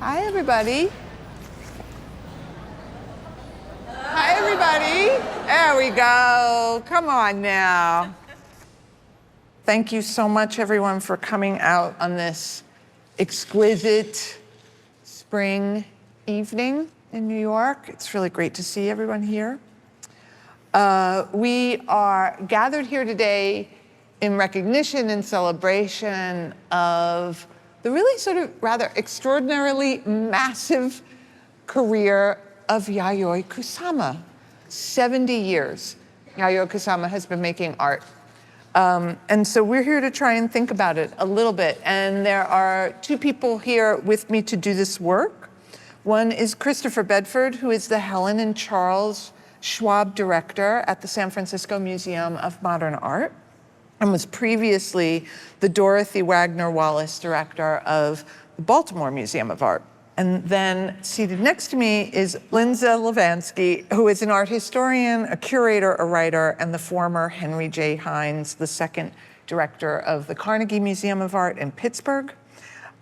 Hi, everybody. Hi, everybody. There we go. Come on now. Thank you so much, everyone, for coming out on this exquisite spring evening in New York. It's really great to see everyone here. We are gathered here today in recognition and celebration of the really sort of rather extraordinarily massive career of Yayoi Kusama. 70 years Yayoi Kusama has been making art. And so we're here to try and think about it a little bit. And there are two people here with me to do this work. One is Christopher Bedford, who is the Helen and Charles Schwab director at the San Francisco Museum of Modern Art, and was previously the Dorothy Wagner Wallace director of the Baltimore Museum of Art. And then seated next to me is Lynn Zelevanksy, who is an art historian, a curator, a writer, and the former Henry J. Hines, the second director of the Carnegie Museum of Art in Pittsburgh.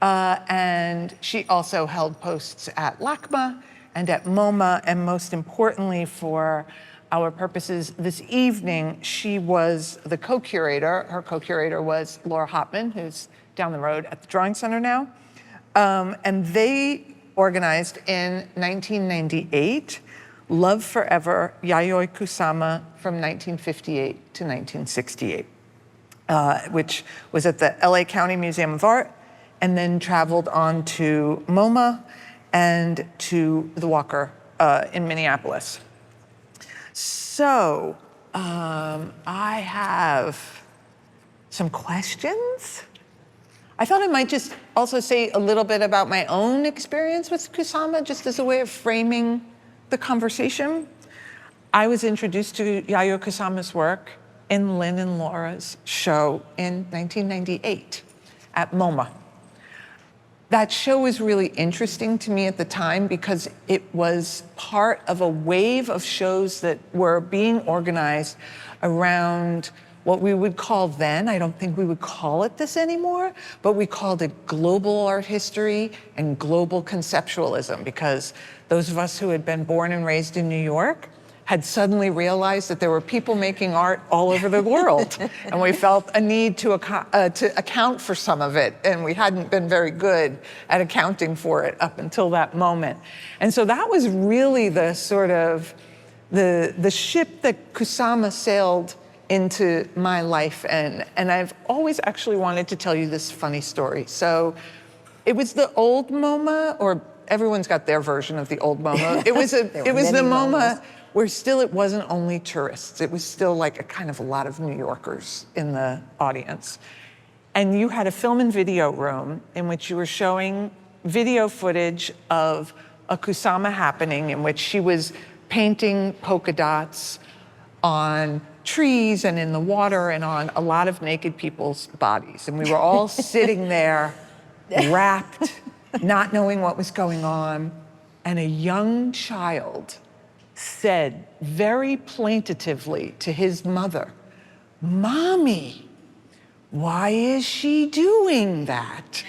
And she also held posts at LACMA and at MoMA, and most importantly for our purposes this evening, she was the co-curator. Her co-curator was Laura Hopman, who's down the road at the Drawing Center now. And they organized in 1998, Love Forever, Yayoi Kusama from 1958 to 1968, which was at the LA County Museum of Art, and then traveled on to MoMA and to the Walker in Minneapolis. So I have some questions. I thought I might just also say a little bit about my own experience with Kusama, just as a way of framing the conversation. I was introduced to Yayoi Kusama's work in Lynn and Laura's show in 1998 at MoMA. That show was really interesting to me at the time because it was part of a wave of shows that were being organized around what we would call then, I don't think we would call it this anymore, but we called it global art history and global conceptualism, because those of us who had been born and raised in New York had suddenly realized that there were people making art all over the world. And we felt a need to account for some of it, and we hadn't been very good at accounting for it up until that moment. And so that was really the sort of the ship that Kusama sailed into my life in. And I've always actually wanted to tell you this funny story. So it was the old MoMA, or everyone's got their version of the old MoMA. It was the MoMA where still it wasn't only tourists. It was still like a kind of a lot of New Yorkers in the audience. And you had a film and video room in which you were showing video footage of a Kusama happening in which she was painting polka dots on trees and in the water and on a lot of naked people's bodies. And we were all sitting there wrapped, not knowing what was going on. And a young child said very plaintively to his mother, "Mommy, why is she doing that?"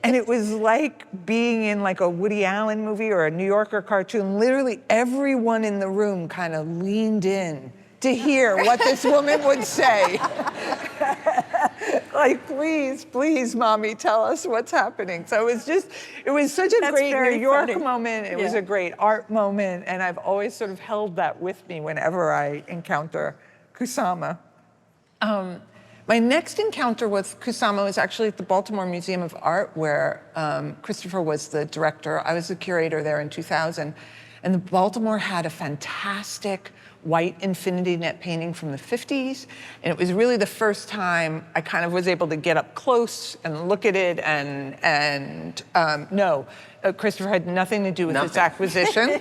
And it was like being in like a Woody Allen movie or a New Yorker cartoon. Literally everyone in the room kind of leaned in to hear what this woman would say. Like, please, Mommy, tell us what's happening. So it was such a great New York moment. It was a great art moment. And I've always sort of held that with me whenever I encounter Kusama. My next encounter with Kusama was actually at the Baltimore Museum of Art, where Christopher was the director. I was the curator there in 2000. And the Baltimore had a fantastic white infinity net painting from the 50s. And it was really the first time I kind of was able to get up close and look at it Christopher had nothing to do with its acquisition.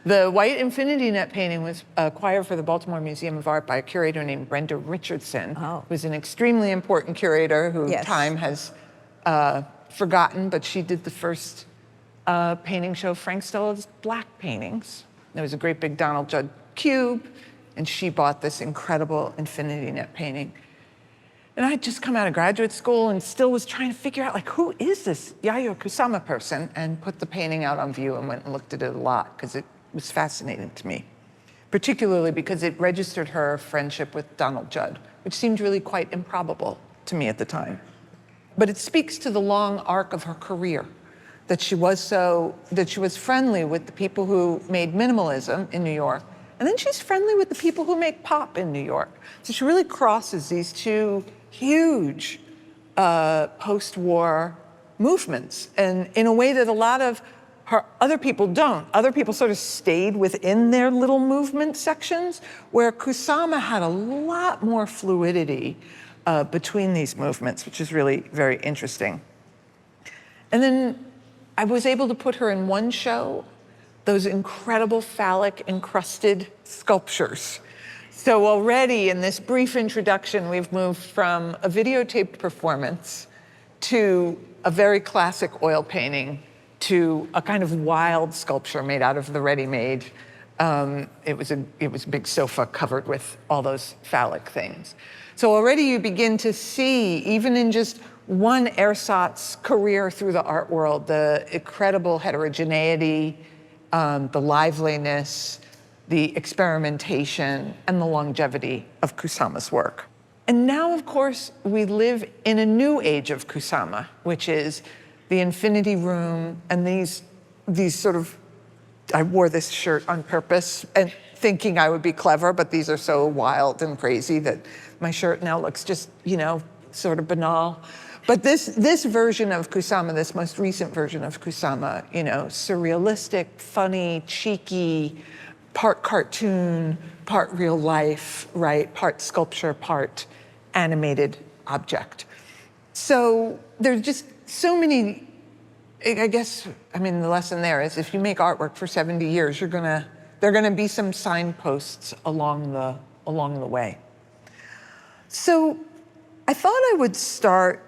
The white infinity net painting was acquired for the Baltimore Museum of Art by a curator named Brenda Richardson, who was an extremely important curator who time has forgotten, but she did the first painting show, Frank Stella's Black Paintings. There was a great big Donald Judd cube, and she bought this incredible infinity net painting. And I had just come out of graduate school and still was trying to figure out, like, who is this Yayoi Kusama person? And put the painting out on view and went and looked at it a lot because it was fascinating to me, particularly because it registered her friendship with Donald Judd, which seemed really quite improbable to me at the time. But it speaks to the long arc of her career, that she was friendly with the people who made minimalism in New York, and then she's friendly with the people who make pop in New York. So she really crosses these two huge post-war movements, and in a way that a lot of other people don't. Other people sort of stayed within their little movement sections, where Kusama had a lot more fluidity between these movements, which is really very interesting. And then I was able to put her in one show, those incredible phallic encrusted sculptures. So already in this brief introduction, we've moved from a videotaped performance to a very classic oil painting to a kind of wild sculpture made out of the ready-made. It was a big sofa covered with all those phallic things. So already you begin to see, even in just one ersatz career through the art world, the incredible heterogeneity, the liveliness, the experimentation, and the longevity of Kusama's work. And now, of course, we live in a new age of Kusama, which is the infinity room and these sort of, I wore this shirt on purpose and thinking I would be clever, but these are so wild and crazy that my shirt now looks just, sort of banal. But this version of Kusama, this most recent version of Kusama, surrealistic, funny, cheeky, part cartoon, part real life, right? Part sculpture, part animated object. So there's just so many, I guess, the lesson there is if you make artwork for 70 years, there are gonna be some signposts along the way. So I thought I would start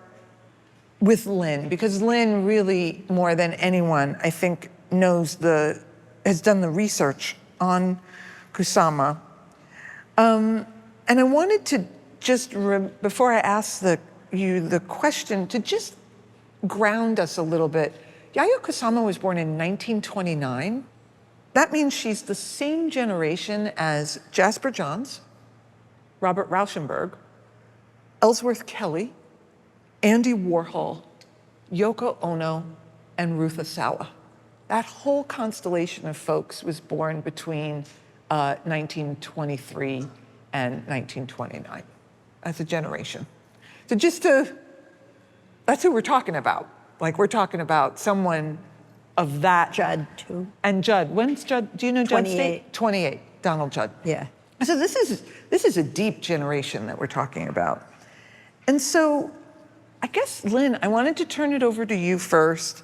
with Lynn, because Lynn really, more than anyone, I think, has done the research on Kusama. And I wanted to just, before I ask you the question, to just ground us a little bit. Yayoi Kusama was born in 1929. That means she's the same generation as Jasper Johns, Robert Rauschenberg, Ellsworth Kelly, Andy Warhol, Yoko Ono, and Ruth Asawa. That whole constellation of folks was born between 1923 and 1929 as a generation. So that's who we're talking about. Like, we're talking about someone of that. Judd, too. And Judd. When's Judd? Do you know Judd's date? 28, Donald Judd. Yeah. So this is a deep generation that we're talking about. And so I guess, Lynn, I wanted to turn it over to you first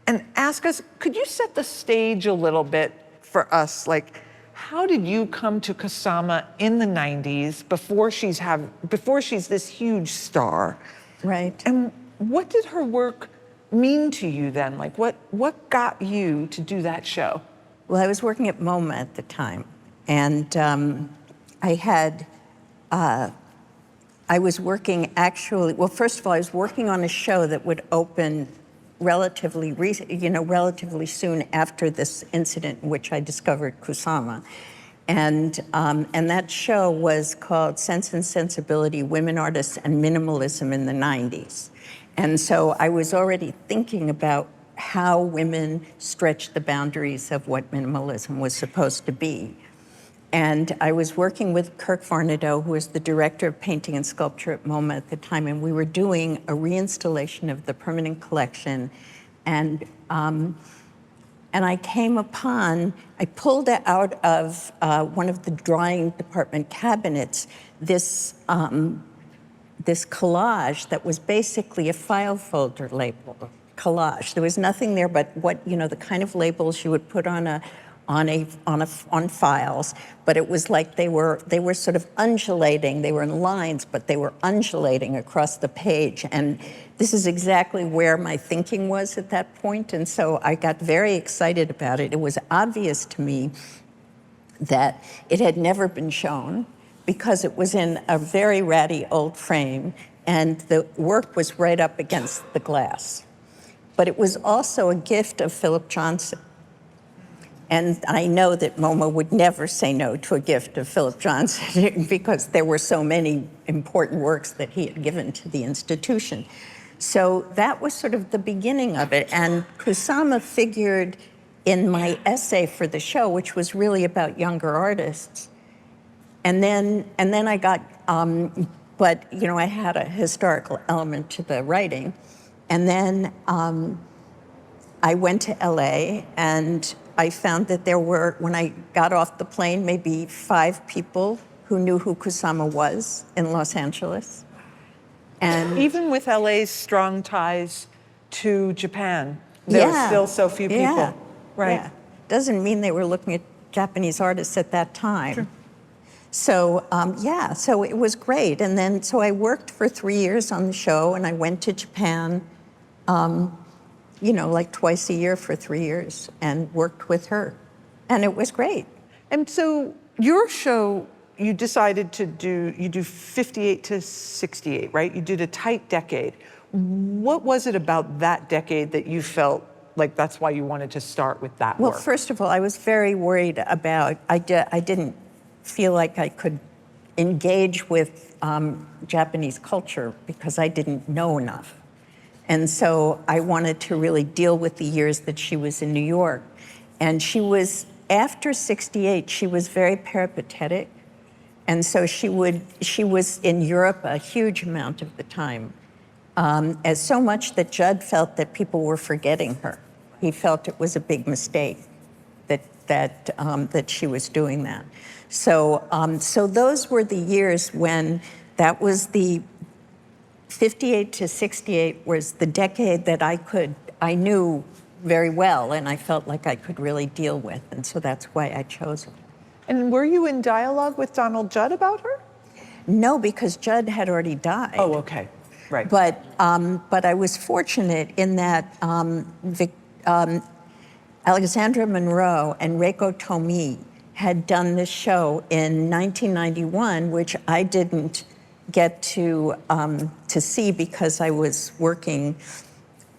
and ask us, could you set the stage a little bit for us? Like, how did you come to Kusama in the 90s before she's this huge star? Right. And what did her work mean to you then? Like, what got you to do that show? Well, I was working at MoMA at the time, and I was working first of all, I was working on a show that would open relatively soon after this incident in which I discovered Kusama. And that show was called Sense and Sensibility, Women Artists and Minimalism in the 90s. And so I was already thinking about how women stretched the boundaries of what minimalism was supposed to be. And I was working with Kirk Varnadoe, who was the director of painting and sculpture at MoMA at the time, and we were doing a reinstallation of the permanent collection. And I pulled out of one of the drawing department cabinets this collage that was basically a file folder label collage. There was nothing there but the kind of labels you would put on files, but it was like they were sort of undulating. They were in lines, but they were undulating across the page. And this is exactly where my thinking was at that point. And so I got very excited about it. It was obvious to me that it had never been shown because it was in a very ratty old frame. and the work was right up against the glass. But it was also a gift of Philip Johnson. And I know that MoMA would never say no to a gift of Philip Johnson because there were so many important works that he had given to the institution. So that was sort of the beginning of it. And Kusama figured in my essay for the show, which was really about younger artists. And then I got, but I had a historical element to the writing. And then I went to LA, and I found that there were, when I got off the plane, maybe 5 people who knew who Kusama was in Los Angeles. And even with LA's strong ties to Japan, there were still so few people. Yeah. Right. Yeah. Doesn't mean they were looking at Japanese artists at that time. Sure. So, so it was great. And then, so I worked for 3 years on the show, and I went to Japan, like twice a year for 3 years, and worked with her. And it was great. And so your show, you decided to do 58 to 68, right? You did a tight decade. What was it about that decade that you felt like that's why you wanted to start with that work? Well, first of all, I was very worried about, I didn't feel like I could engage with Japanese culture because I didn't know enough. And so I wanted to really deal with the years that she was in New York. And she was, after 68, she was very peripatetic. And so she was in Europe a huge amount of the time, as so much that Judd felt that people were forgetting her. He felt it was a big mistake that she was doing that. So those were the years when that was the 58 to 68 was the decade that I knew very well, and I felt like I could really deal with, and so that's why I chose it. And were you in dialogue with Donald Judd about her? No, because Judd had already died. Oh, okay, right. But I was fortunate in that Alexandra Monroe and Reiko Tomi had done this show in 1991, which I didn't get to see because I was working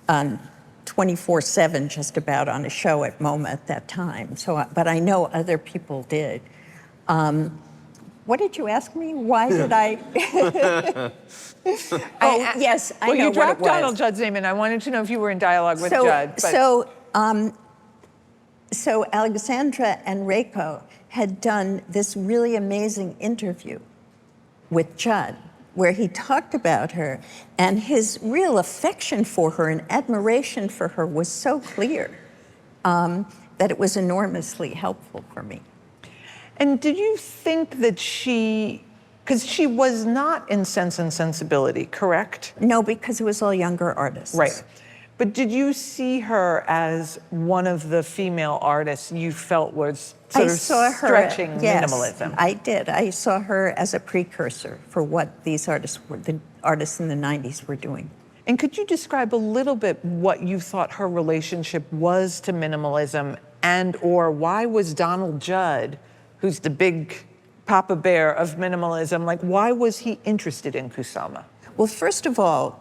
24/7 just about on a show at MoMA at that time. So, but I know other people did. What did you ask me? Why did I? Yes, I know what it was. Well, you dropped Donald Judd's name, and I wanted to know if you were in dialogue with Judd. But. So Alexandra and Reiko had done this really amazing interview with Judd, where he talked about her, and his real affection for her and admiration for her was so clear that it was enormously helpful for me. And did you think that because she was not in Sense and Sensibility, correct? No, because it was all younger artists. Right. But did you see her as one of the female artists you felt was sort of stretching minimalism? I did. I saw her as a precursor for what these artists were, the artists in the 90s were doing. And could you describe a little bit what you thought her relationship was to minimalism, and or why was Donald Judd, who's the big Papa Bear of minimalism, like why was he interested in Kusama? Well, first of all,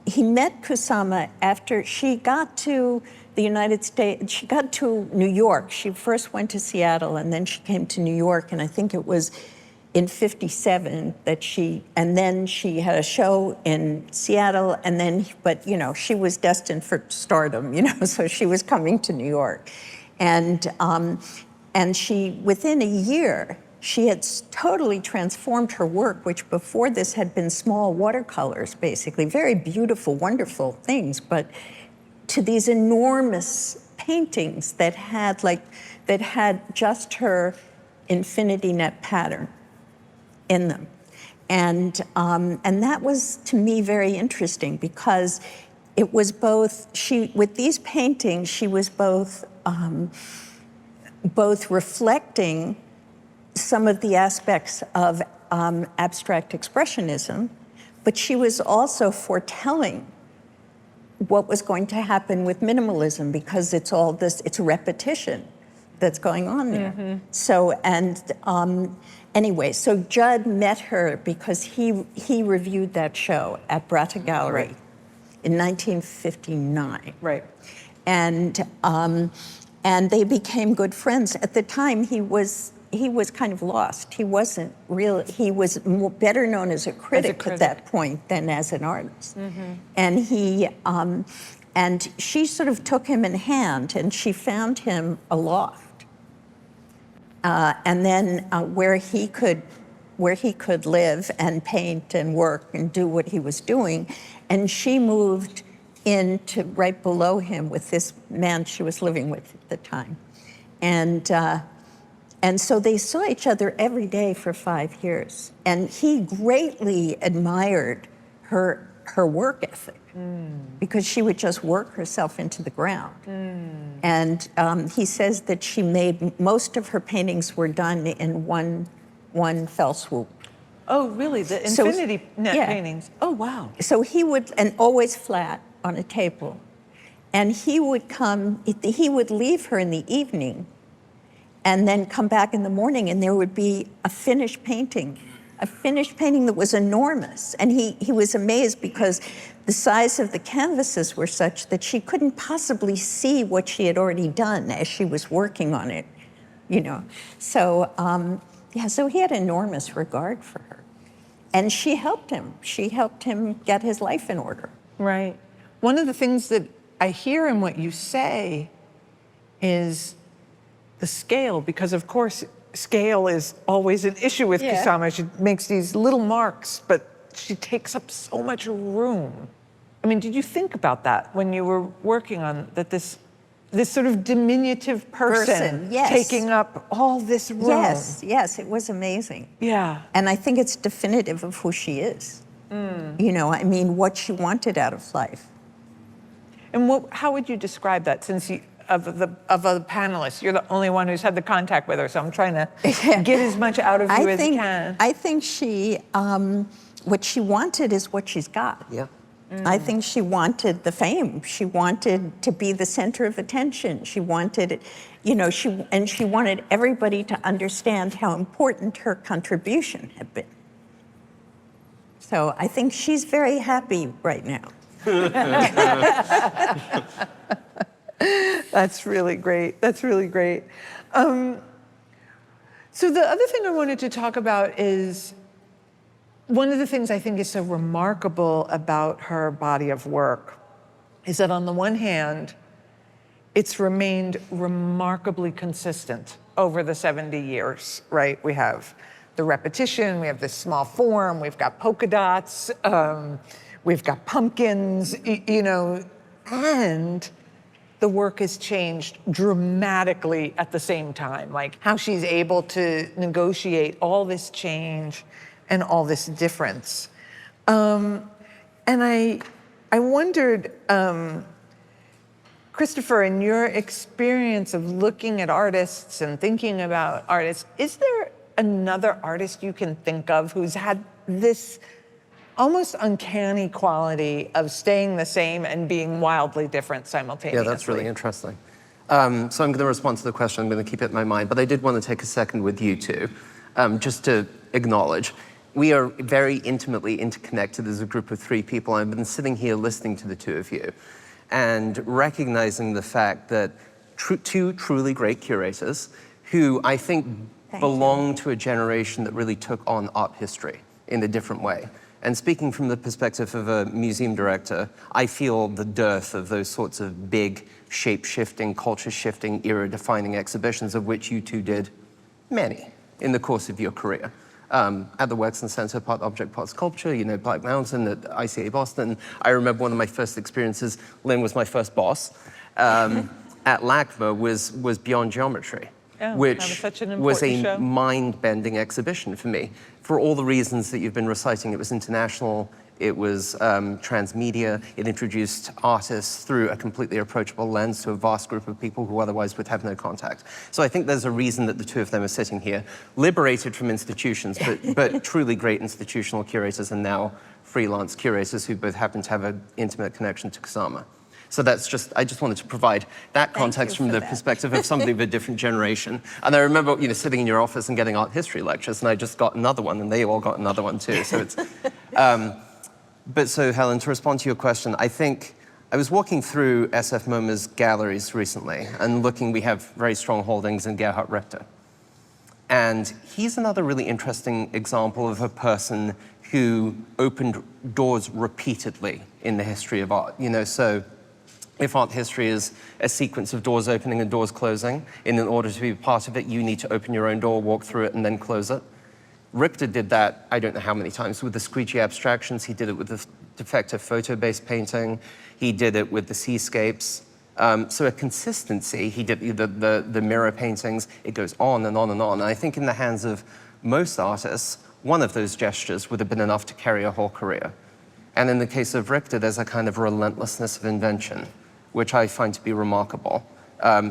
he met Kusama after she got to the United States. She got to New York. She first went to Seattle, and then she came to New York, and I think it was in '57 that and then she had a show in Seattle, and then, but she was destined for stardom, so she was coming to New York. And she, within a year, she had totally transformed her work, which before this had been small watercolors, basically, very beautiful, wonderful things, but to these enormous paintings that had just her infinity net pattern in them. And that was, to me, very interesting because it was both, with these paintings, she was both reflecting some of the aspects of abstract expressionism, but she was also foretelling what was going to happen with minimalism because it's all this, it's repetition that's going on there. So, and anyway, so Judd met her because he reviewed that show at Bratta Gallery in 1959. Right. And they became good friends. At the time, he was kind of lost. He wasn't real. He was better known as a critic at that point than as an artist. And and she sort of took him in hand, and she found him a loft, and then where he could live and paint and work and do what he was doing, and she moved into right below him with this man she was living with at the time, and so they saw each other every day for 5 years, and he greatly admired her work ethic because she would just work herself into the ground. And he says that she made most of her paintings were done in one fell swoop. Oh, really? The infinity net paintings. Oh, wow. So he would, and always flat on a table, and he would leave her in the evening and then come back in the morning, and there would be a finished painting that was enormous. And he was amazed because the size of the canvases were such that she couldn't possibly see what she had already done as she was working on it, you know. So, so he had enormous regard for her. And she helped him. She helped him get his life in order. Right. One of the things that I hear in what you say is the scale, because of course, scale is always an issue with Kusama. She makes these little marks, but she takes up so much room. I mean, did you think about that when you were working on that? This sort of diminutive person taking up all this room. Yes, it was amazing. Yeah. And I think it's definitive of who she is. You know, I mean, what she wanted out of life. And how would you describe that, since of the panelists, you're the only one who's had the contact with her, so I'm trying to get as much out of you as I can. I think she, what she wanted is what she's got. Yeah. I think she wanted the fame. She wanted to be the center of attention. She wanted, you know, she wanted everybody to understand how important her contribution had been. So I think she's very happy right now. That's really great. That's really great. So the other thing I wanted to talk about is one of the things I think is so remarkable about her body of work is that on the one hand, it's remained remarkably consistent over the 70 years, right? We have the repetition, we have this small form, we've got polka dots, we've got pumpkins, you know, and the work has changed dramatically at the same time, like how she's able to negotiate all this change and all this difference. And I wondered, Christopher, in your experience of looking at artists and thinking about artists, is there another artist you can think of who's had this almost uncanny quality of staying the same and being wildly different simultaneously? Yeah, that's really interesting. So I'm going to respond to the question. I'm going to keep it in my mind, but I did want to take a second with you two, just to acknowledge. We are very intimately interconnected as a group of 3 people. I've been sitting here listening to the 2 of you and recognizing the fact that 2 truly great curators who I think belong to a generation that really took on art history in a different way. And speaking from the perspective of a museum director, I feel the dearth of those sorts of big, shape-shifting, culture-shifting, era-defining exhibitions, of which you 2 did many in the course of your career. At the Wexner Center, part object, part sculpture, you know, Black Mountain at ICA Boston. I remember one of my first experiences, Lynn was my first boss, at LACMA was Beyond Geometry, which was a mind-bending exhibition for me. For all the reasons that you've been reciting, it was international, it was transmedia, it introduced artists through a completely approachable lens to a vast group of people who otherwise would have no contact. So I think there's a reason that the 2 of them are sitting here, liberated from institutions, but truly great institutional curators and now freelance curators who both happen to have an intimate connection to Kusama. So that's just, I just wanted to provide that context from the perspective of somebody of a different generation. And I remember, sitting in your office and getting art history lectures, and I just got another one, and they all got another one too. So it's, but so Helen, to respond to your question, I think I was walking through SFMOMA's galleries recently and looking, we have very strong holdings in Gerhard Richter. And he's another really interesting example of a person who opened doors repeatedly in the history of art. So if art history is a sequence of doors opening and doors closing, in order to be part of it, you need to open your own door, walk through it, and then close it. Richter did that, I don't know how many times, with the screechy abstractions. He did it with the defective photo-based painting. He did it with the seascapes. So a consistency, he did the mirror paintings. It goes on and on and on. And I think in the hands of most artists, one of those gestures would have been enough to carry a whole career. And in the case of Richter, there's a kind of relentlessness of invention, which I find to be remarkable.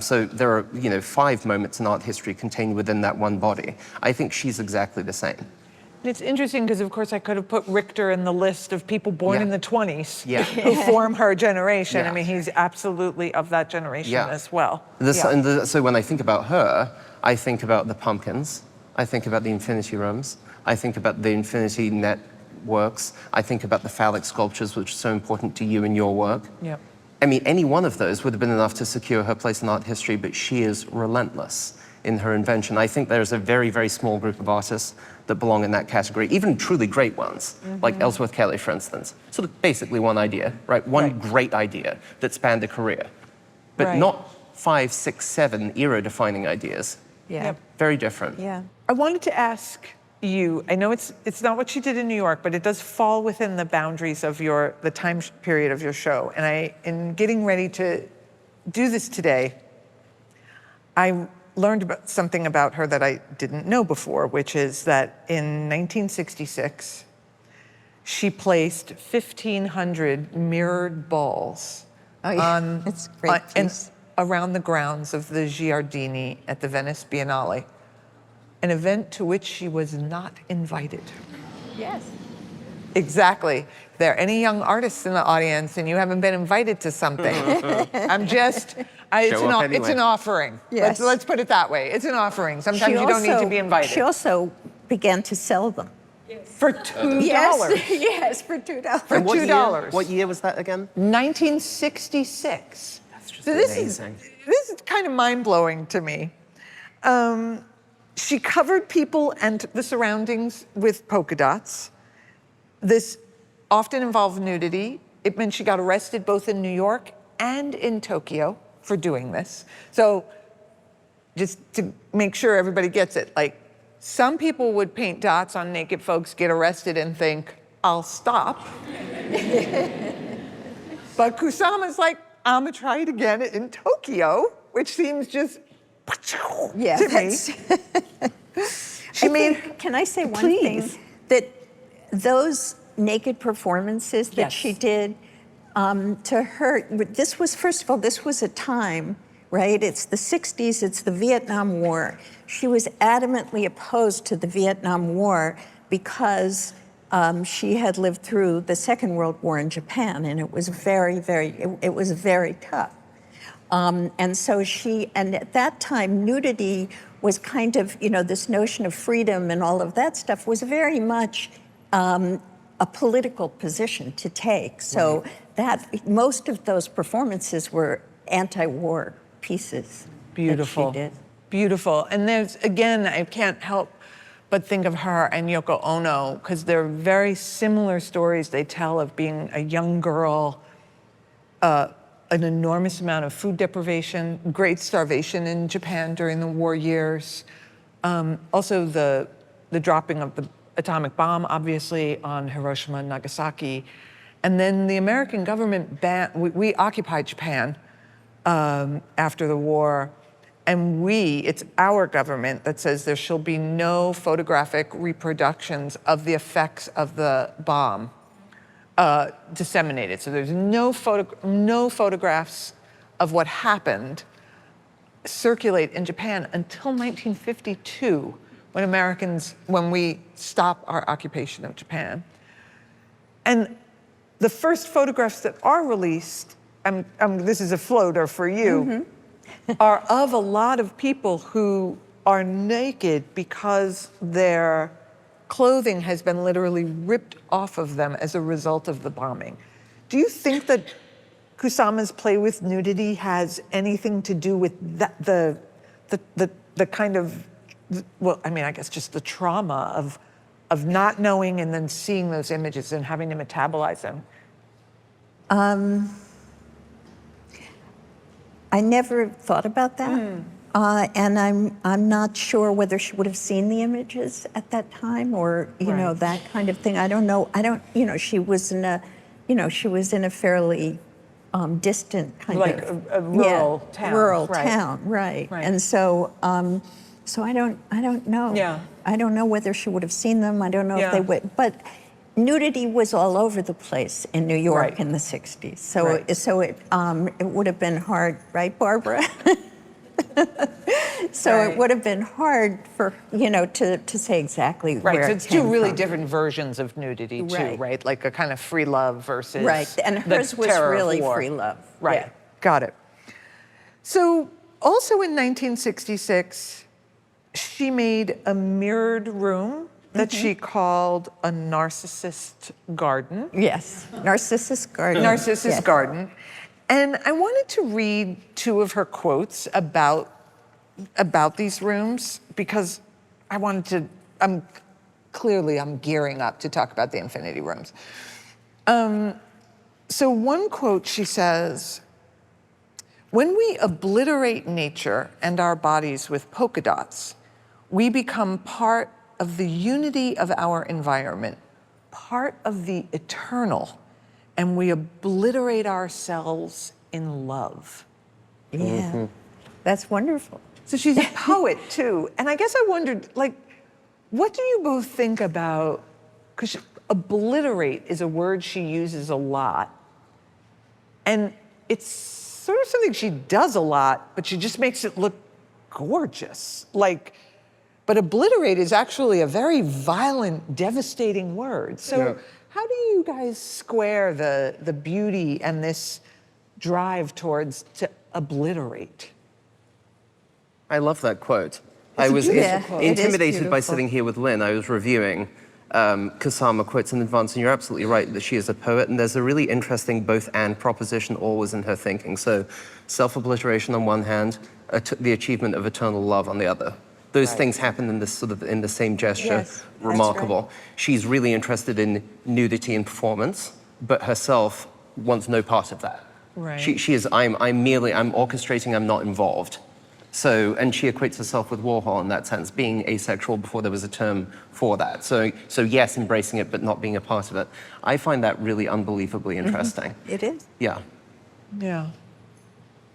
So there are, 5 moments in art history contained within that one body. I think she's exactly the same. It's interesting because, of course, I could have put Richter in the list of people born in the 20s who form her generation. I mean, he's absolutely of that generation as well. So when I think about her, I think about the pumpkins. I think about the infinity rooms. I think about the infinity networks. I think about the phallic sculptures, which are so important to you in your work. I mean, any one of those would have been enough to secure her place in art history, but she is relentless in her invention. I think there's a very, very small group of artists that belong in that category, even truly great ones, like Ellsworth Kelly, for instance. Sort of basically one idea, right? One great idea that spanned a career, but not 5, 6, 7 era-defining ideas. Very different. I wanted to ask you, I know it's not what you did in New York, but it does fall within the boundaries of the time period of your show. And in getting ready to do this today, I learned something about her that I didn't know before, which is that in 1966, she placed 1,500 mirrored balls It's great around the grounds of the Giardini at the Venice Biennale, an event to which she was not invited. Yes. Exactly. If there are any young artists in the audience and you haven't been invited to something, it's an offering. Yes. Let's put it that way. It's an offering. Sometimes you don't need to be invited. She also began to sell them. For $2. Yes, for $2. For $2. What year was that again? 1966. That's just amazing. This is kind of mind-blowing to me. She covered people and the surroundings with polka dots. This often involved nudity. It meant she got arrested both in New York and in Tokyo for doing this. So just to make sure everybody gets it, like some people would paint dots on naked folks, get arrested and think, I'll stop. But Kusama's like, I'm gonna try it again in Tokyo, which seems just to me. Can I say one thing? That those naked performances that she did, to her, this was, first of all, this was a time, right? It's the 60s, it's the Vietnam War. She was adamantly opposed to the Vietnam War because she had lived through the Second World War in Japan, and it was very tough. And so and at that time, nudity was kind of, this notion of freedom and all of that stuff was very much a political position to take. So that most of those performances were anti-war pieces. Beautiful. That she did. Beautiful. And there's, again, I can't help but think of her and Yoko Ono, because they're very similar stories they tell of being a young girl, an enormous amount of food deprivation, great starvation in Japan during the war years. Also the dropping of the atomic bomb, obviously, on Hiroshima and Nagasaki. And then the American government we occupied Japan after the war, and it's our government that says there shall be no photographic reproductions of the effects of the bomb disseminated. So there's no photographs of what happened circulate in Japan until 1952, when we stop our occupation of Japan. And the first photographs that are released this is a floater for you, are of a lot of people who are naked because their clothing has been literally ripped off of them as a result of the bombing. Do you think that Kusama's play with nudity has anything to do with that, the kind of, well, I mean, I guess just the trauma of not knowing and then seeing those images and having to metabolize them? I never thought about that. And I'm not sure whether she would have seen the images at that time or, you know, that kind of thing. I don't know. You know, she was in a fairly distant kind like of. a rural town. Rural town, right. And so, so I don't know. Yeah. I don't know whether she would have seen them. I don't know if they would, but nudity was all over the place in New York in the 60s. So, so it would have been hard, right, Barbara? So it would have been hard for, you know, to say exactly where so it it's came two really from. different versions of nudity too, right? Like a kind of free love versus And hers the was terror of really war. free love. Right, got it. So also in 1966, she made a mirrored room that she called a narcissist garden. Yes, Narcissus Garden. Narcissus Garden. And I wanted to read two of her quotes about these rooms because I wanted to, I'm gearing up to talk about the infinity rooms. So one quote, she says, "When we obliterate nature and our bodies with polka dots, we become part of the unity of our environment, part of the eternal, and we obliterate ourselves in love." Yeah, that's wonderful. So she's a poet too. And I guess I wondered, like, what do you both think about, because obliterate is a word she uses a lot. And it's sort of something she does a lot, but she just makes it look gorgeous. Like, but obliterate is actually a very violent, devastating word. So how do you guys square the beauty and this drive towards to obliterate? I love that quote. It's I was beautiful quote. intimidated by sitting here with Lynn. I was reviewing Kusama quotes in advance, and you're absolutely right that she is a poet, and there's a really interesting both and proposition always in her thinking. So self-obliteration on one hand, the achievement of eternal love on the other. Those things happen in this sort of in the same gesture. Remarkable. She's really interested in nudity and performance, but herself wants no part of that. She is, I'm orchestrating, I'm not involved. So, and she equates herself with Warhol in that sense, being asexual before there was a term for that. So yes, embracing it, but not being a part of it. I find that really unbelievably interesting. It is. Yeah.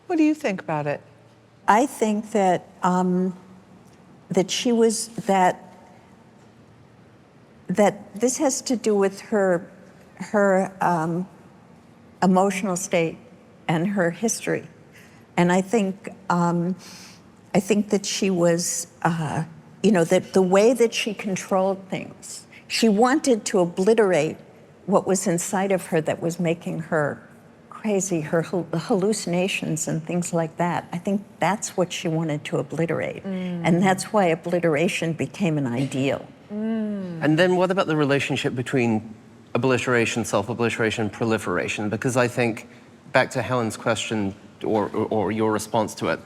What do you think about it? I think that that she was that this has to do with her emotional state and her history, and I think that she was, you know, that the way that she controlled things, she wanted to obliterate what was inside of her that was making her crazy, her hallucinations and things like that. I think that's what she wanted to obliterate. And that's why obliteration became an ideal. And then what about the relationship between obliteration, self-obliteration, and proliferation? Because I think, back to Helen's question, or your response to it,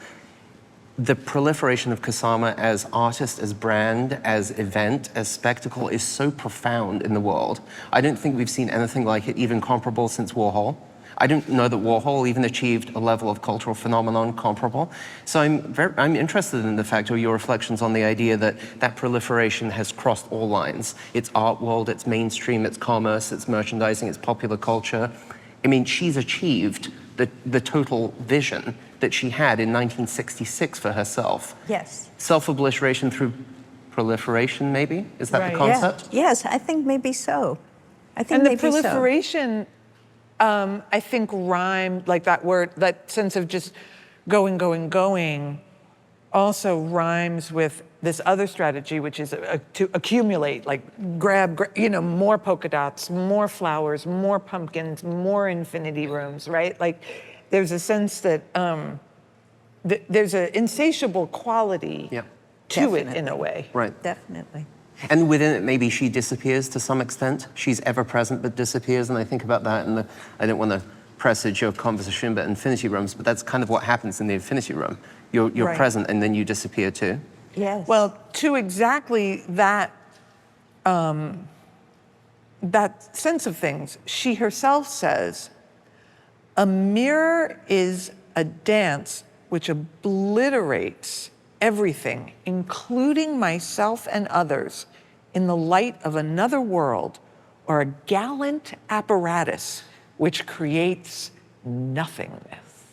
the proliferation of Kusama as artist, as brand, as event, as spectacle is so profound in the world. I don't think we've seen anything like it, even comparable, since Warhol. I don't know that Warhol even achieved a level of cultural phenomenon comparable. So I'm interested in the fact, or your reflections on the idea that that proliferation has crossed all lines. It's art world, it's mainstream, it's commerce, it's merchandising, it's popular culture. I mean, she's achieved the total vision that she had in 1966 for herself. Yes. Self-obliteration through proliferation, maybe? Is that the concept? Yeah. Yes, I think maybe so. I think And the maybe so. proliferation, I think rhymed, like that word, that sense of just going, also rhymes with this other strategy, which is to accumulate, like grab, more polka dots, more flowers, more pumpkins, more infinity rooms, right? Like, there's a sense that there's an insatiable quality to it in a way. Right. Definitely. And within it, maybe she disappears to some extent. She's ever present but disappears, and I think about that, and I don't want to presage your conversation about infinity rooms, but that's kind of what happens in the infinity room. You're Right. present, and then you disappear too. Yes. Well, to exactly that that sense of things, she herself says, a mirror is a dance which obliterates everything, including myself and others, in the light of another world, or a gallant apparatus which creates nothingness.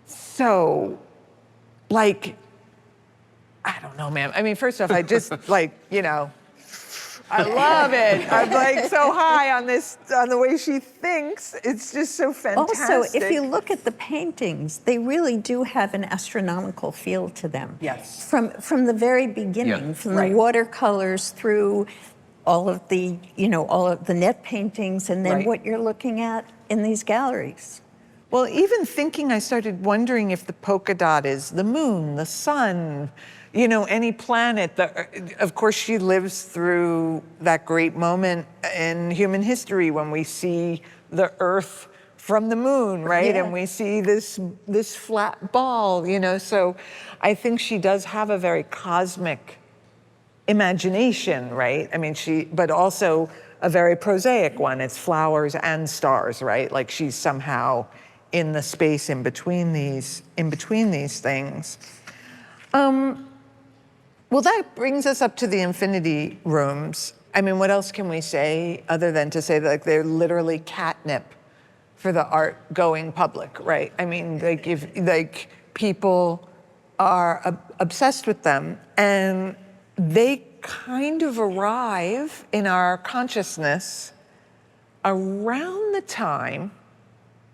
So, like, I don't know, man. I mean, first off, I just I love it. I'm like so high on the way she thinks. It's just so fantastic. Also, if you look at the paintings, they really do have an astronomical feel to them. Yes. From the very beginning, from the watercolors through all of the net paintings, and then Right. what you're looking at in these galleries. Well, even thinking, I started wondering if the polka dot is the moon, the sun, any planet. Of course, she lives through that great moment in human history when we see the Earth from the moon, right? Yeah. And we see this flat ball, So I think she does have a very cosmic imagination, right? I mean, but also a very prosaic one. It's flowers and stars, right? Like she's somehow in the space in between these things. Well, that brings us up to the infinity rooms. I mean, what else can we say other than to say that, like, they're literally catnip for the art-going public, right? I mean, people are obsessed with them, and they kind of arrive in our consciousness around the time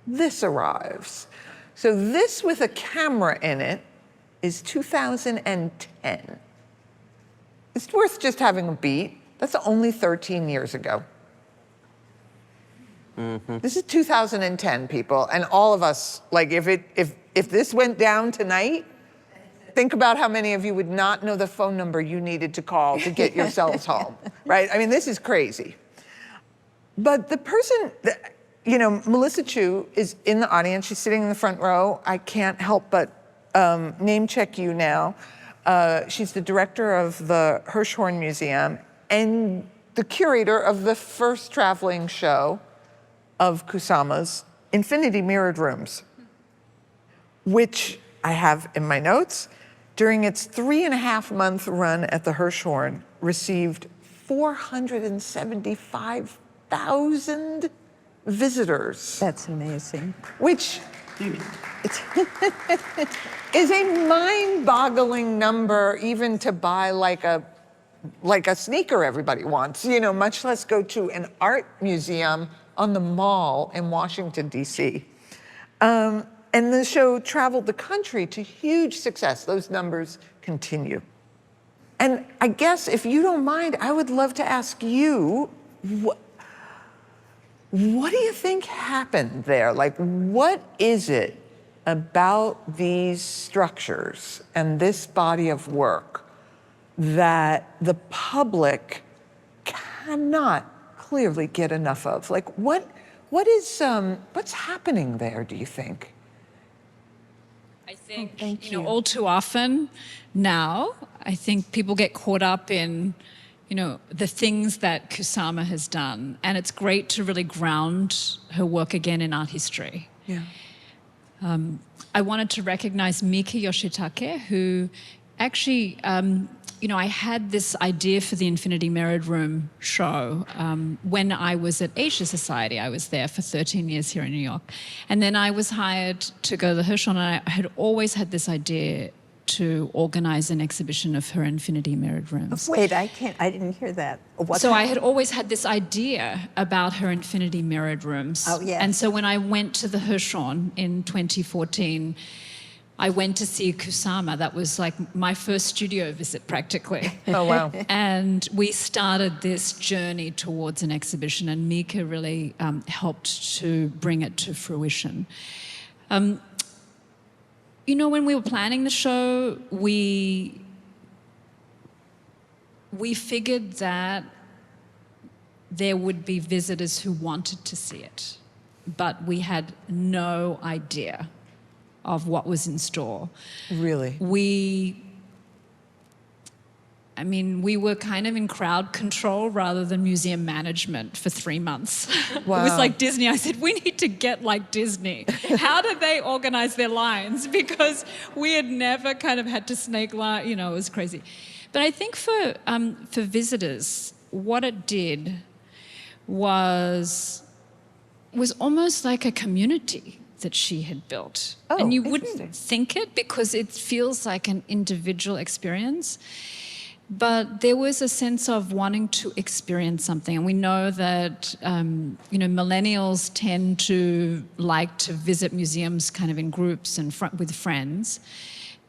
this arrives. So this with a camera in it is 2010. It's worth just having a beat. That's only 13 years ago. Mm-hmm. This is 2010, people, and all of us, like, if this went down tonight, think about how many of you would not know the phone number you needed to call to get yourselves home, right? I mean, this is crazy. But the person, Melissa Chu is in the audience. She's sitting in the front row. I can't help but name check you now. She's the director of the Hirshhorn Museum and the curator of the first traveling show of Kusama's Infinity Mirrored Rooms, which I have in my notes, during its 3.5-month run at the Hirshhorn, received 475,000 visitors. That's amazing. Which is a mind-boggling number, even to buy like a sneaker everybody wants, much less go to an art museum on the Mall in Washington, D.C. And the show traveled the country to huge success. Those numbers continue. And I guess, if you don't mind, I would love to ask you, what do you think happened there? Like, what is it about these structures and this body of work that the public cannot clearly get enough of? Like, what's happening there, do you think? I think, all too often now, I think people get caught up in, the things that Kusama has done. And it's great to really ground her work again in art history. Yeah. I wanted to recognize Mika Yoshitake, who actually, I had this idea for the Infinity Mirrored Room show when I was at Asia Society. I was there for 13 years here in New York. And then I was hired to go to the Hirshhorn, and I had always had this idea to organize an exhibition of her Infinity Mirrored Rooms. Wait, I didn't hear that. So I had always had this idea about her Infinity Mirrored Rooms. Oh, yes. And so when I went to the Hirshhorn in 2014, I went to see Kusama. That was like my first studio visit, practically. Oh, wow. And we started this journey towards an exhibition, and Mika really helped to bring it to fruition. You know, when we were planning the show, we figured that there would be visitors who wanted to see it, but we had no idea of what was in store. Really? We were kind of in crowd control rather than museum management for 3 months. Wow. It was like Disney. I said, we need to get like Disney. How did they organize their lines? Because we had never kind of had to snake line, you know, it was crazy. But I think for visitors, what it did was almost like a community that she had built. Oh, and you interesting. wouldn't think it because it feels like an individual experience. But there was a sense of wanting to experience something. And we know that, millennials tend to like to visit museums kind of in groups and with friends.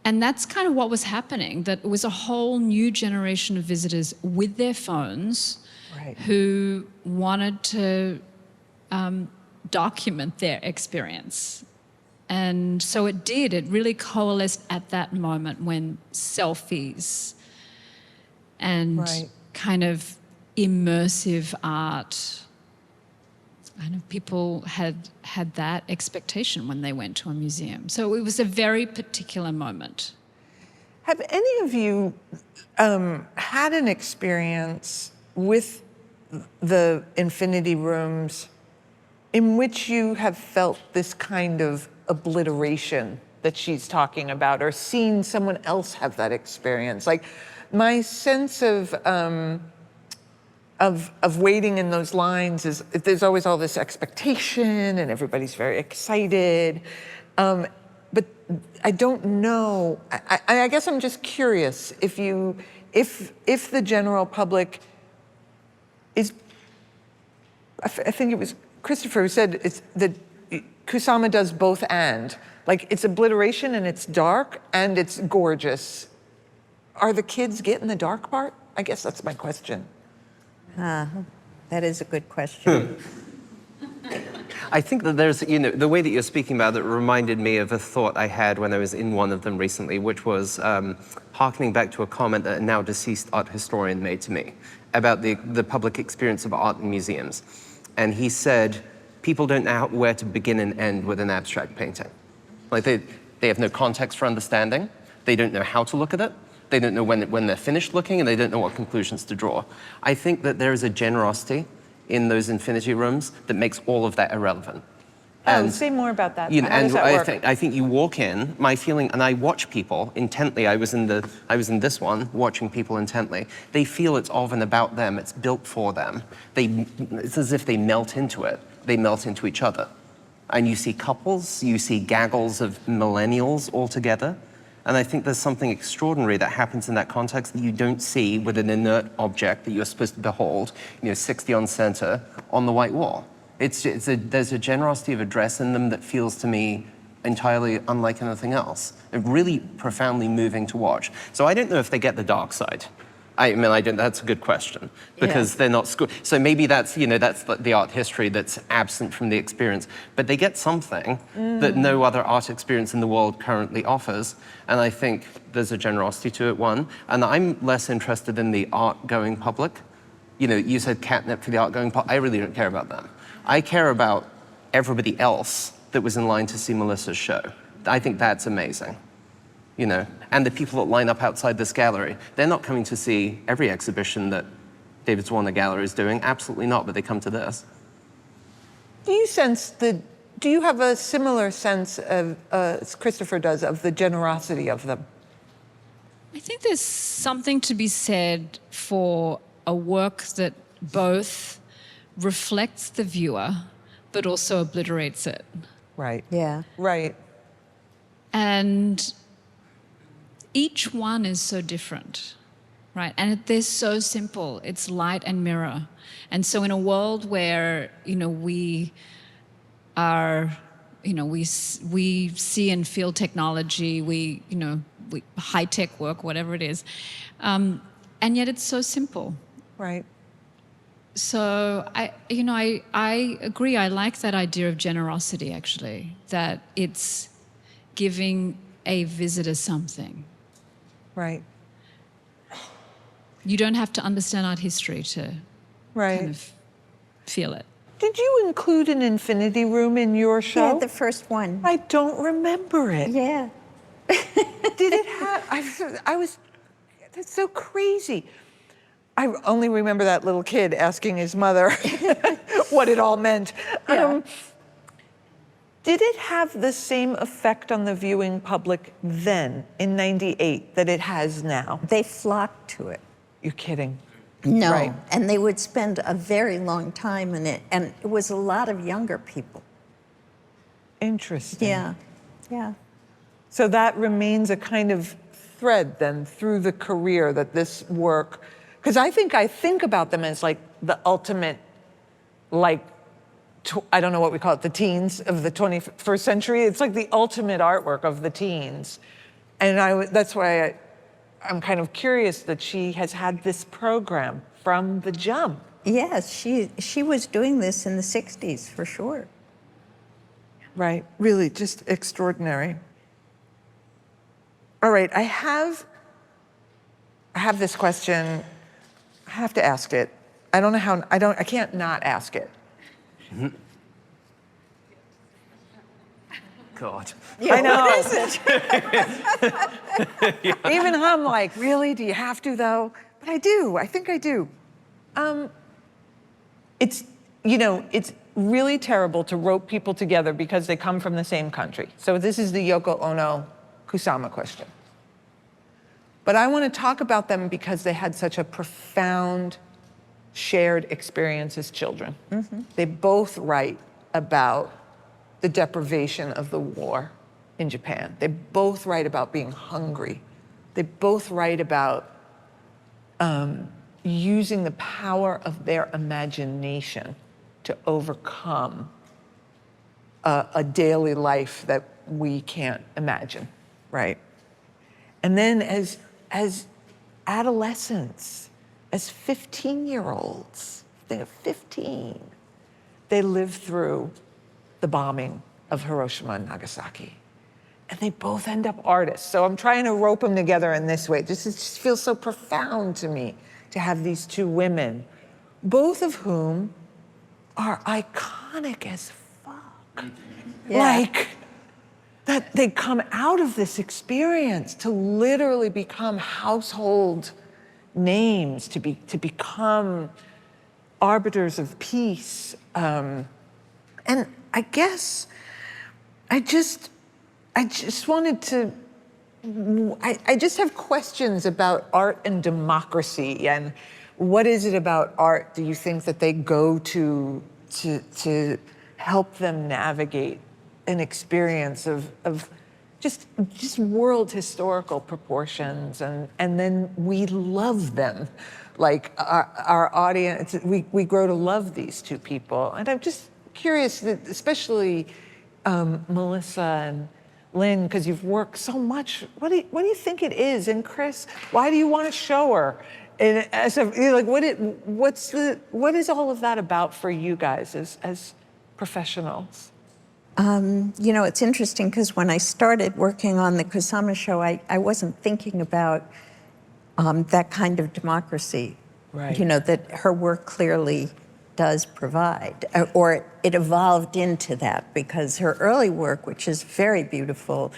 And that's kind of what was happening, that it was a whole new generation of visitors with their phones Right. who wanted to document their experience. And so it really coalesced at that moment when selfies and Right. kind of immersive art, kind of people had that expectation when they went to a museum. So it was a very particular moment. Have any of you had an experience with the infinity rooms in which you have felt this kind of obliteration that she's talking about, or seen someone else have that experience? Like, my sense of waiting in those lines is there's always all this expectation and everybody's very excited. But I don't know. I guess I'm just curious if the general public is. I think it was Christopher who said it's that Kusama does both and. Like, it's obliteration and it's dark and it's gorgeous. Are the kids getting the dark part? I guess that's my question. That is a good question. I think that there's, the way that you're speaking about it reminded me of a thought I had when I was in one of them recently, which was hearkening back to a comment that a now deceased art historian made to me about the public experience of art in museums. And he said, people don't know where to begin and end with an abstract painting. Like, they have no context for understanding. They don't know how to look at it. They don't know when they're finished looking, and they don't know what conclusions to draw. I think that there is a generosity in those infinity rooms that makes all of that irrelevant. Say more about that. You know, How does and that work? I think you walk in, my feeling, and I watch people intently. I was in this one, watching people intently. They feel it's of and about them. It's built for them. It's as if they melt into it. They melt into each other. And you see couples, you see gaggles of millennials all together. And I think there's something extraordinary that happens in that context that you don't see with an inert object that you're supposed to behold, 60 on center on the white wall. There's a generosity of address in them that feels to me entirely unlike anything else. And really profoundly moving to watch. So I don't know if they get the dark side. I don't. That's a good question because they're not school. So maybe that's the art history that's absent from the experience. But they get something that no other art experience in the world currently offers. And I think there's a generosity to it. One, and I'm less interested in the art-going public. You said catnip for the art-going public. I really don't care about them. I care about everybody else that was in line to see Melissa's show. I think that's amazing. And the people that line up outside this gallery, they're not coming to see every exhibition that David Zwirner Gallery is doing. Absolutely not, but they come to this. Do you have a similar sense of, as Christopher does, of the generosity of them? I think there's something to be said for a work that both reflects the viewer, but also obliterates it. Right. Yeah. Right. And each one is so different, right? And they're so simple. It's light and mirror. And so in a world where, we are we see and feel technology, we high tech work, whatever it is, and yet it's so simple. Right. So I agree. I like that idea of generosity, actually, that it's giving a visitor something. Right. You don't have to understand art history to kind of feel it. Did you include an infinity room in your show? Yeah, the first one. I don't remember it. Yeah. Did it have? That's so crazy. I only remember that little kid asking his mother what it all meant. Yeah. Did it have the same effect on the viewing public then, in '98, that it has now? They flocked to it. You're kidding. No, Right. and they would spend a very long time in it, and it was a lot of younger people. Interesting. Yeah, yeah. So that remains a kind of thread then through the career, that this work, because I think about them as like the ultimate, like, I don't know what we call it, the teens of the 21st century. It's like the ultimate artwork of the teens. And that's why I'm kind of curious that she has had this program from the jump. Yes, she was doing this in the 60s, for sure. Right, really just extraordinary. All right, I have this question. I have to ask it. I don't know how, I can't not ask it. God. I know. What is it? Even I'm like, really? Do you have to though? But I do. I think I do. It's really terrible to rope people together because they come from the same country. So this is the Yoko Ono Kusama question. But I want to talk about them because they had such a profound shared experience as children. Mm-hmm. They both write about the deprivation of the war in Japan. They both write about being hungry. They both write about using the power of their imagination to overcome a daily life that we can't imagine, right? And then as adolescents, as 15-year-olds, they are 15, they live through the bombing of Hiroshima and Nagasaki. And they both end up artists. So I'm trying to rope them together in this way. It just feels so profound to me to have these two women, both of whom are iconic as fuck. Yeah. Like, that they come out of this experience to literally become household names, to become arbiters of peace. And I guess I just wanted to, I just have questions about art and democracy, and what is it about art do you think that they go to help them navigate an experience of just world historical proportions, and then we love them. Like our audience, we grow to love these two people. And I'm just curious that especially Melissa and Lynn, because you've worked so much, what do you think it is? And Chris, why do you want to show her? And what is all of that about for you guys as professionals? It's interesting because when I started working on the Kusama show, I wasn't thinking about that kind of democracy, Right. That her work clearly does provide, or it evolved into that, because her early work, which is very beautiful,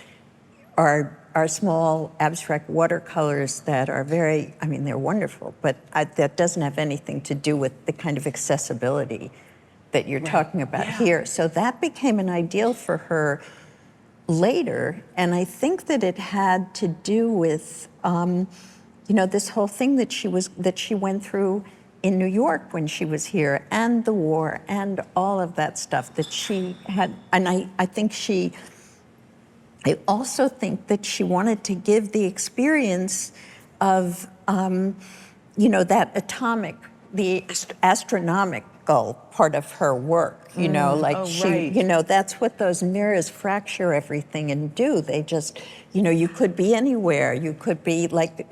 are small abstract watercolors that are very, they're wonderful, but that doesn't have anything to do with the kind of accessibility that you're talking about here. So that became an ideal for her later, and I think that it had to do with, this whole thing that she went through in New York when she was here, and the war, and all of that stuff that she had. And I also think that she wanted to give the experience of, that atomic the astronomical part of her work, you know, like right. you know, that's what those mirrors fracture everything and do. They just, you know, you could be anywhere. You could be like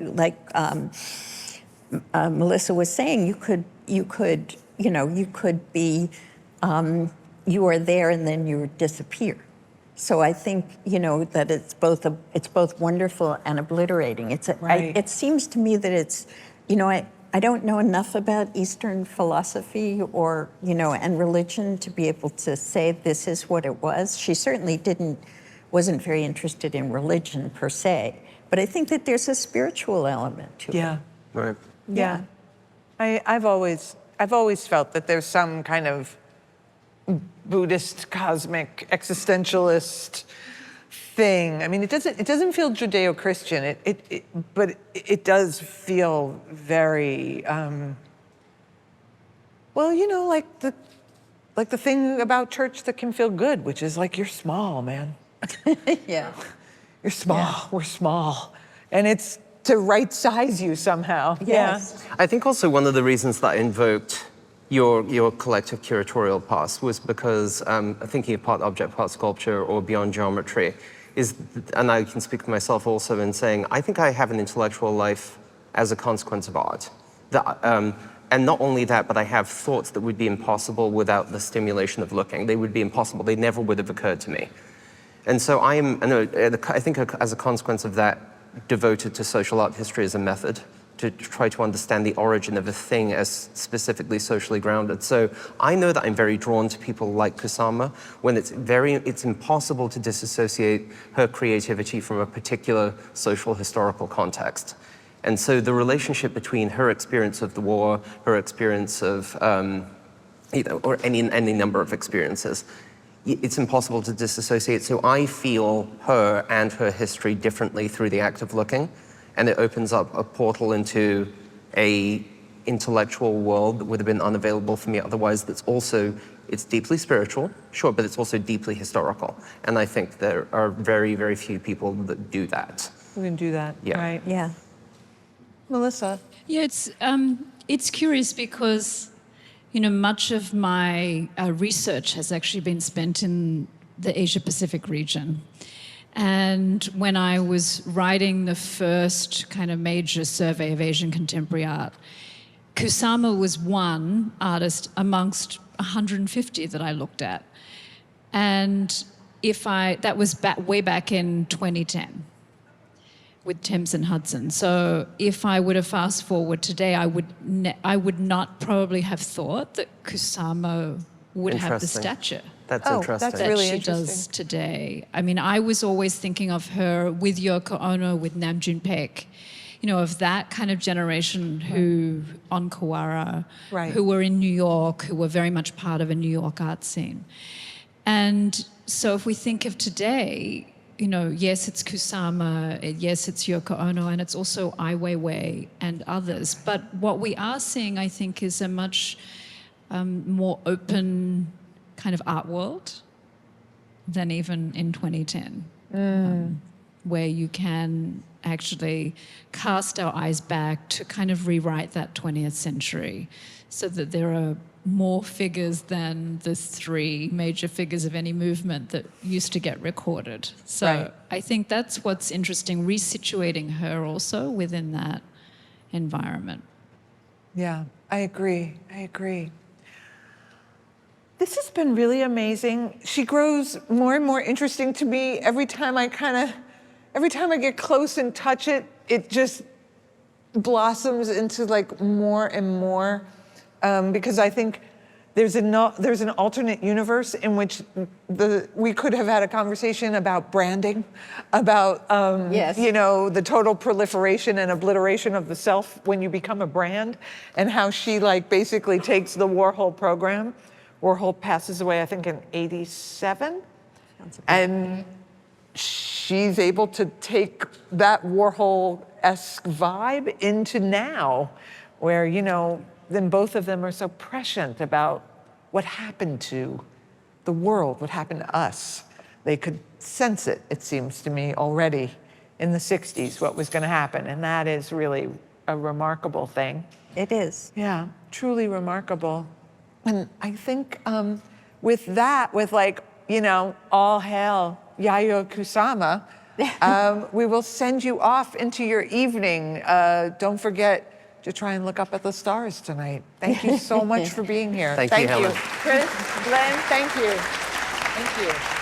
Melissa was saying, you could, you know, you could be, you are there and then you disappear. So I think, you know, that it's both wonderful and obliterating. It seems to me that it's, you know, I don't know enough about Eastern philosophy or, you know, and religion to be able to say this is what it was. She certainly wasn't very interested in religion per se, but I think that there's a spiritual element to it. Yeah. Right. Yeah. I've always felt that there's some kind of Buddhist, cosmic, existentialist thing. I mean, it doesn't feel Judeo-Christian. But it does feel very well, you know, like the thing about church that can feel good, which is like, you're small, man. Yeah. You're small. Yeah. We're small, and it's to right size you somehow. Yes. I think also one of the reasons that I invoked your collective curatorial past was because thinking of part object, part sculpture, or beyond geometry is, and I can speak for myself also in saying, I think I have an intellectual life as a consequence of art. And not only that, but I have thoughts that would be impossible without the stimulation of looking. They would be impossible. They never would have occurred to me. And so I think as a consequence of that, devoted to social art history as a method to try to understand the origin of a thing as specifically socially grounded. So I know that I'm very drawn to people like Kusama when it's impossible to disassociate her creativity from a particular social historical context. And so the relationship between her experience of the war, her experience of, you know, or any number of experiences, it's impossible to disassociate. So I feel her and her history differently through the act of looking, and it opens up a portal into a intellectual world that would have been unavailable for me otherwise. It's deeply spiritual, sure, but it's also deeply historical. And I think there are very, very few people that do that. We can do that, Yeah. right? Yeah. Melissa? Yeah, it's curious because, you know, much of my research has actually been spent in the Asia-Pacific region. And when I was writing the first kind of major survey of Asian contemporary art, Kusama was one artist amongst 150 that I looked at. And that was way back in 2010 with Thames and Hudson. So if I would have fast forward today, I would not probably have thought that Kusama would have the stature That's Oh, interesting. that's that really she interesting. does today. I mean, I was always thinking of her with Yoko Ono, with Nam June Paik, you know, of that kind of generation who, on Kawara, Right. who were in New York, who were very much part of a New York art scene. And so if we think of today, you know, yes, it's Kusama, yes, it's Yoko Ono, and it's also Ai Weiwei and others. But what we are seeing, I think, is a much more open kind of art world than even in 2010, where you can actually cast our eyes back to kind of rewrite that 20th century so that there are more figures than the three major figures of any movement that used to get recorded. So Right. I think that's what's interesting, resituating her also within that environment. Yeah, I agree. This has been really amazing. She grows more and more interesting to me every time I get close and touch it. It just blossoms into like more and more, because I think there's an alternate universe in which we could have had a conversation about branding, about Yes. you know, the total proliferation and obliteration of the self when you become a brand, and how she like basically takes the Warhol program. Warhol passes away, I think, in '87, and she's able to take that Warhol-esque vibe into now, where, you know, then both of them are so prescient about what happened to the world, what happened to us. They could sense it, it seems to me, already in the '60s, what was going to happen, and that is really a remarkable thing. It is. Yeah, truly remarkable. And I think with that, with like, you know, all hail Yayoi Kusama, we will send you off into your evening. Don't forget to try and look up at the stars tonight. Thank you so much for being here. Thank you, Helen. Chris, Lynn, thank you. Thank you.